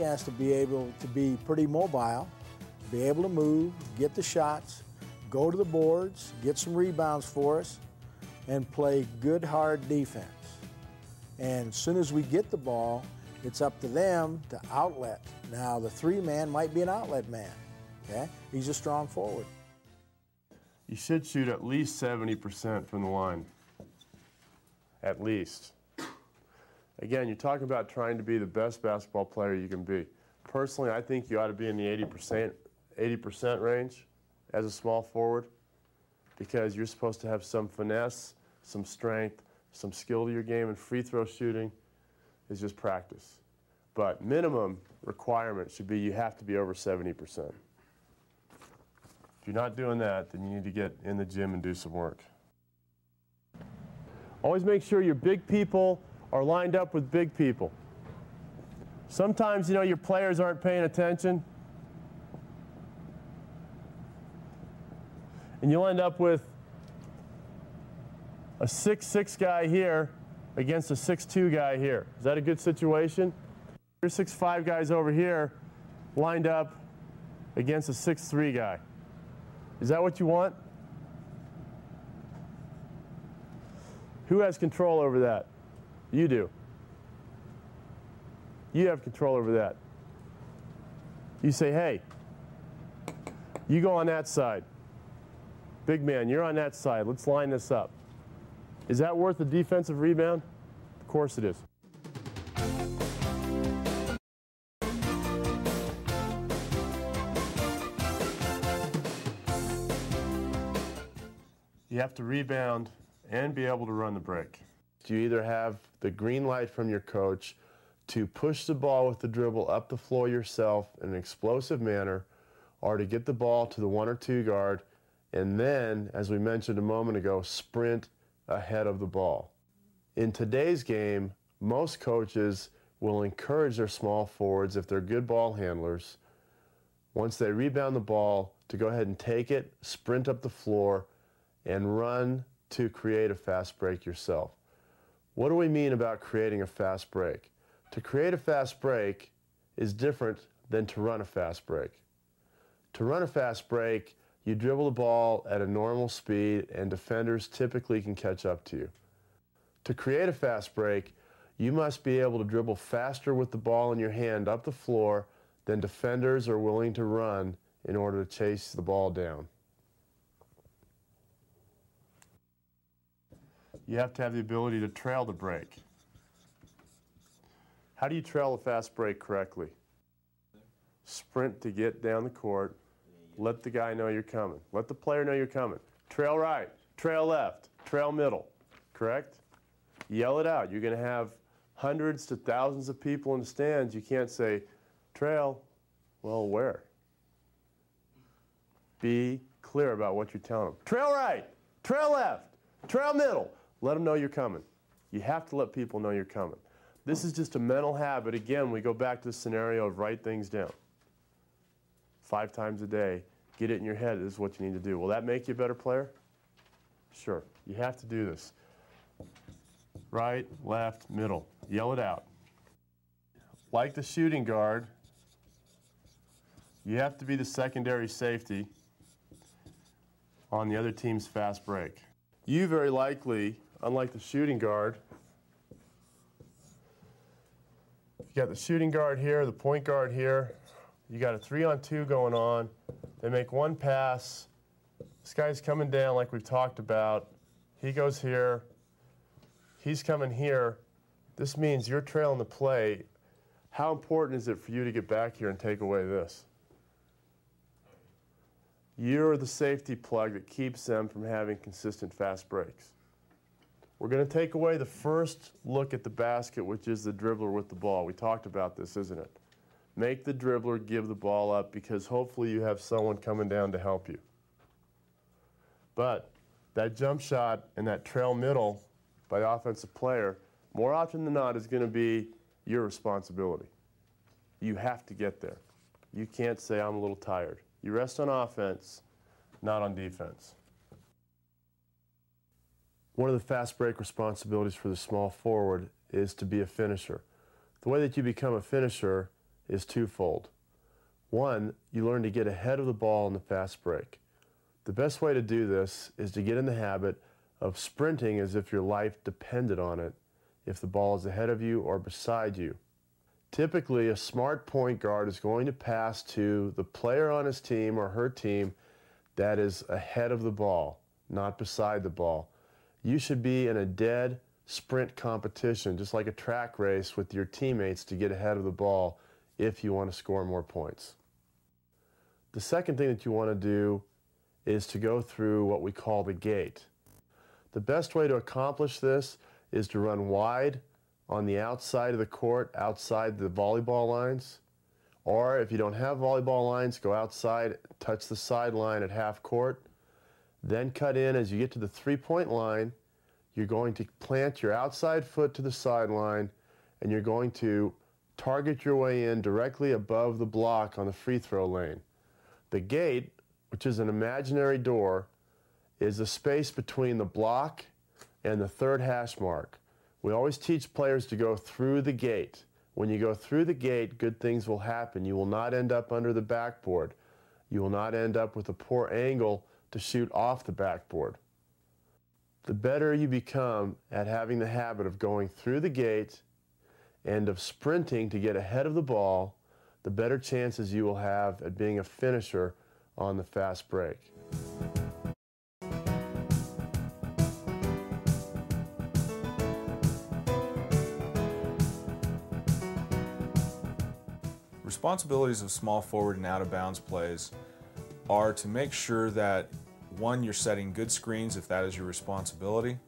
has to be able to be pretty mobile, be able to move, get the shots, go to the boards, get some rebounds for us, and play good, hard defense. And as soon as we get the ball, it's up to them to outlet. Now, the 3-man might be an outlet man, okay? He's a strong forward. You should shoot at least 70% from the line. At least. Again, you're talking about trying to be the best basketball player you can be. Personally, I think you ought to be in the 80% range as a small forward, because you're supposed to have some finesse, some strength, some skill to your game, and free throw shooting is just practice. But minimum requirement should be you have to be over 70%. If you're not doing that, then you need to get in the gym and do some work. Always make sure your big people are lined up with big people. Sometimes, your players aren't paying attention, and you'll end up with a 6'6" guy here against a 6'2" guy here. Is that a good situation? Your 6'5" guys over here lined up against a 6'3" guy. Is that what you want? Who has control over that? You do. You have control over that. You say, hey, you go on that side. Big man, you're on that side. Let's line this up. Is that worth a defensive rebound? Of course it is. You have to rebound and be able to run the break. You either have the green light from your coach to push the ball with the dribble up the floor yourself in an explosive manner, or to get the ball to the 1 or 2 guard, and then, as we mentioned a moment ago, sprint ahead of the ball. In today's game, most coaches will encourage their small forwards, if they're good ball handlers, once they rebound the ball, to go ahead and take it, sprint up the floor, and run to create a fast break yourself. What do we mean about creating a fast break? To create a fast break is different than to run a fast break. To run a fast break, you dribble the ball at a normal speed, and defenders typically can catch up to you. To create a fast break, you must be able to dribble faster with the ball in your hand up the floor than defenders are willing to run in order to chase the ball down. You have to have the ability to trail the break. How do you trail a fast break correctly? Sprint to get down the court. Let the guy know you're coming. Let the player know you're coming. Trail right, trail left, trail middle, correct? Yell it out. You're going to have hundreds to thousands of people in the stands. You can't say, trail, well, where? Be clear about what you're telling them. Trail right, trail left, trail middle. Let them know you're coming. You have to let people know you're coming. This is just a mental habit. Again, we go back to the scenario of write things down. 5 times a day, get it in your head. This is what you need to do. Will that make you a better player? Sure. You have to do this. Right, left, middle. Yell it out. Like the shooting guard, you have to be the secondary safety on the other team's fast break. You very likely, unlike the shooting guard, you got the shooting guard here, the point guard here. You got a 3-on-2 going on. They make one pass. This guy's coming down like we've talked about. He goes here. He's coming here. This means you're trailing the play. How important is it for you to get back here and take away this? You're the safety plug that keeps them from having consistent fast breaks. We're going to take away the first look at the basket, which is the dribbler with the ball. We talked about this, isn't it? Make the dribbler give the ball up, because hopefully you have someone coming down to help you. But that jump shot and that trail middle by the offensive player, more often than not, is going to be your responsibility. You have to get there. You can't say, I'm a little tired. You rest on offense, not on defense. One of the fast break responsibilities for the small forward is to be a finisher. The way that you become a finisher is twofold. One, you learn to get ahead of the ball in the fast break. The best way to do this is to get in the habit of sprinting as if your life depended on it, if the ball is ahead of you or beside you. Typically, a smart point guard is going to pass to the player on his team or her team that is ahead of the ball, not beside the ball. You should be in a dead sprint competition, just like a track race with your teammates to get ahead of the ball if you want to score more points. The second thing that you want to do is to go through what we call the gate. The best way to accomplish this is to run wide on the outside of the court, outside the volleyball lines. Or if you don't have volleyball lines, go outside, touch the sideline at half court, then cut in as you get to the three-point line. You're going to plant your outside foot to the sideline, and you're going to target your way in directly above the block on the free throw lane. The gate, which is an imaginary door, is the space between the block and the third hash mark. We always teach players to go through the gate. When you go through the gate, good things will happen. You will not end up under the backboard. You will not end up with a poor angle to shoot off the backboard. The better you become at having the habit of going through the gate and of sprinting to get ahead of the ball, the better chances you will have at being a finisher on the fast break. Responsibilities of small forward and out of bounds plays are to make sure that, one, you're setting good screens if that is your responsibility.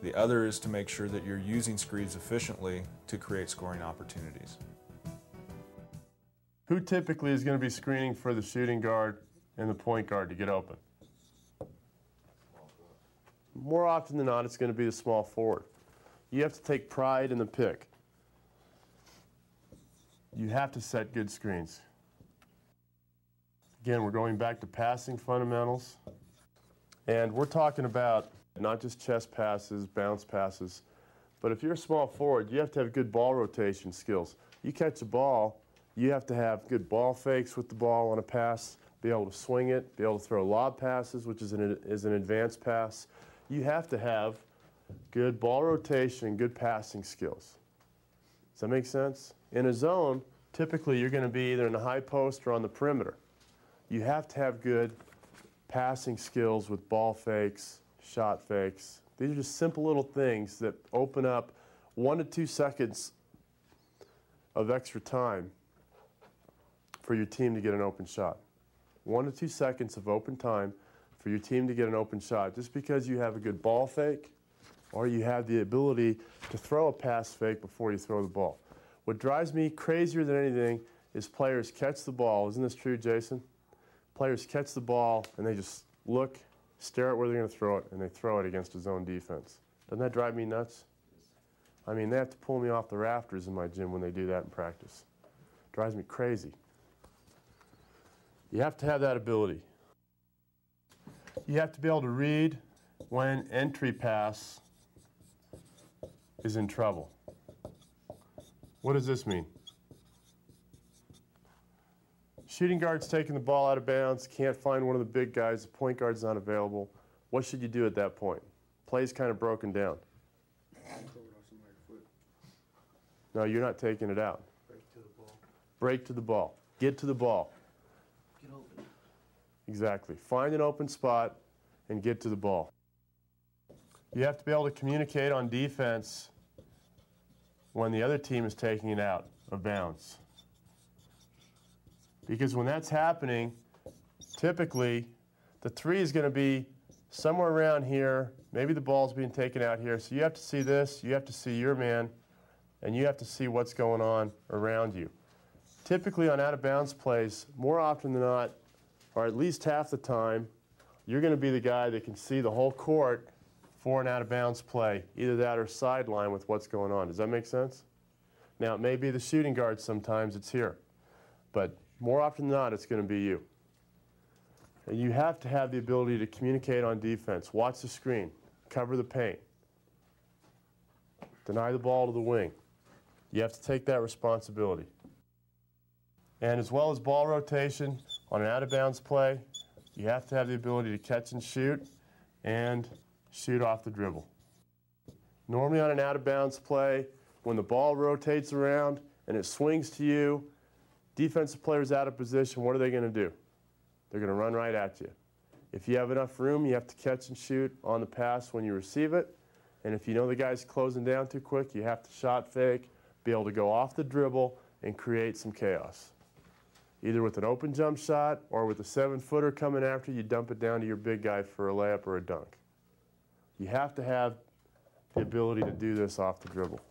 The other is to make sure that you're using screens efficiently to create scoring opportunities. Who typically is going to be screening for the shooting guard and the point guard to get open? More often than not, it's going to be the small forward. You have to take pride in the pick. You have to set good screens. Again, we're going back to passing fundamentals. And we're talking about not just chest passes, bounce passes, but if you're a small forward, you have to have good ball rotation skills. You catch a ball, you have to have good ball fakes with the ball on a pass, be able to swing it, be able to throw lob passes, which is an advanced pass. You have to have good ball rotation and good passing skills. Does that make sense? In a zone, typically you're going to be either in the high post or on the perimeter. You have to have good passing skills with ball fakes, shot fakes. These are just simple little things that open up 1 to 2 seconds of extra time for your team to get an open shot. 1 to 2 seconds of open time for your team to get an open shot. Just because you have a good ball fake or you have the ability to throw a pass fake before you throw the ball. What drives me crazier than anything is players catch the ball. Isn't this true, Jason? Players catch the ball and they just look, stare at where they're going to throw it, and they throw it against a zone defense. Doesn't that drive me nuts? I mean, they have to pull me off the rafters in my gym when they do that in practice. It drives me crazy. You have to have that ability. You have to be able to read when entry pass is in trouble. What does this mean? Shooting guard's taking the ball out of bounds, can't find one of the big guys, the point guard's not available. What should you do at that point? Play's kind of broken down. No, you're not taking it out. Break to the ball. Break to the ball. Get to the ball. Get open. Exactly. Find an open spot and get to the ball. You have to be able to communicate on defense when the other team is taking it out of bounds. Because when that's happening, typically the three is going to be somewhere around here. Maybe the ball's being taken out here. So you have to see this, you have to see your man, and you have to see what's going on around you. Typically on out-of-bounds plays, more often than not, or at least half the time, you're going to be the guy that can see the whole court for an out-of-bounds play, either that or sideline with what's going on. Does that make sense? Now, it may be the shooting guard sometimes, it's here. But more often than not, it's going to be you. And you have to have the ability to communicate on defense. Watch the screen. Cover the paint. Deny the ball to the wing. You have to take that responsibility. And as well as ball rotation on an out-of-bounds play, you have to have the ability to catch and shoot off the dribble. Normally on an out-of-bounds play, when the ball rotates around and it swings to you, defensive players out of position, what are they going to do? They're going to run right at you. If you have enough room, you have to catch and shoot on the pass when you receive it. And if you know the guy's closing down too quick, you have to shot fake, be able to go off the dribble and create some chaos. Either with an open jump shot or with a 7-footer coming after you, dump it down to your big guy for a layup or a dunk. You have to have the ability to do this off the dribble.